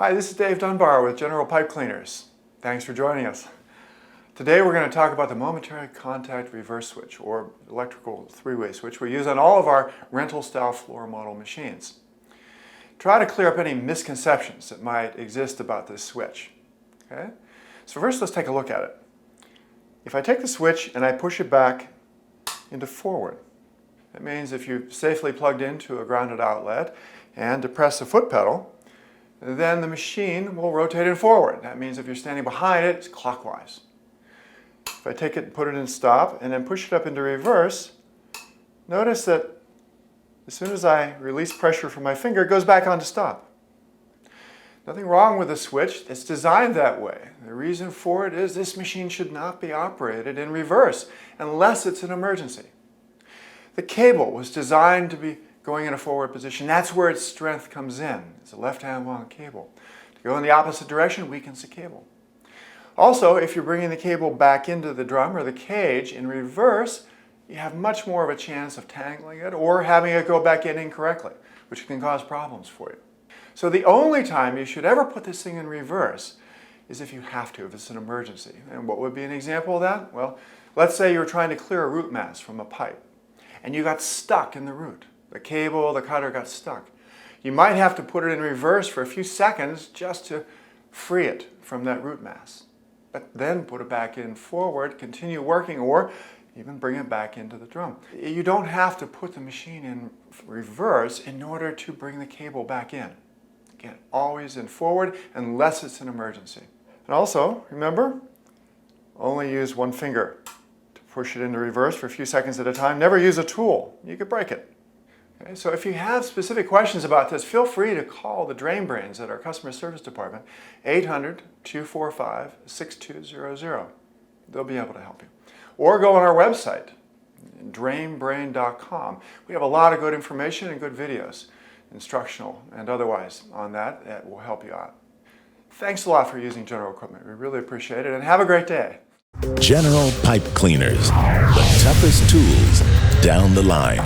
Hi, this is Dave Dunbar with General Pipe Cleaners. Thanks for joining us. Today we're going to talk about the momentary contact reverse switch, or electrical three-way switch we use on all of our rental style floor model machines. Try to clear up any misconceptions that might exist about this switch. Okay? So first let's take a look at it. If I take the switch and I push it back into forward, that means if you've safely plugged into a grounded outlet and depress the foot pedal, then the machine will rotate it forward. That means if you're standing behind it, it's clockwise. If I take it and put it in stop and then push it up into reverse, notice that as soon as I release pressure from my finger, it goes back on to stop. Nothing wrong with the switch. It's designed that way. The reason for it is this machine should not be operated in reverse unless it's an emergency. The cable was designed to be going in a forward position. That's where its strength comes in. It's a left-hand wound cable. To go in the opposite direction weakens the cable. Also, if you're bringing the cable back into the drum or the cage in reverse, you have much more of a chance of tangling it or having it go back in incorrectly, which can cause problems for you. So the only time you should ever put this thing in reverse is if you have to, if it's an emergency. And what would be an example of that? Well, let's say you're trying to clear a root mass from a pipe and you got stuck in the root. The cable, the cutter got stuck. You might have to put it in reverse for a few seconds just to free it from that root mass. But then put it back in forward, continue working, or even bring it back into the drum. You don't have to put the machine in reverse in order to bring the cable back in. Again, always in forward unless it's an emergency. And also, remember, only use one finger to push it into reverse for a few seconds at a time. Never use a tool. You could break it. Okay, so if you have specific questions about this, feel free to call the Drain Brains at our customer service department, 800-245-6200. They'll be able to help you. Or go on our website, drainbrain.com. We have a lot of good information and good videos, instructional and otherwise, on that will help you out. Thanks a lot for using General Equipment. We really appreciate it, and have a great day. General Pipe Cleaners, the toughest tools down the line.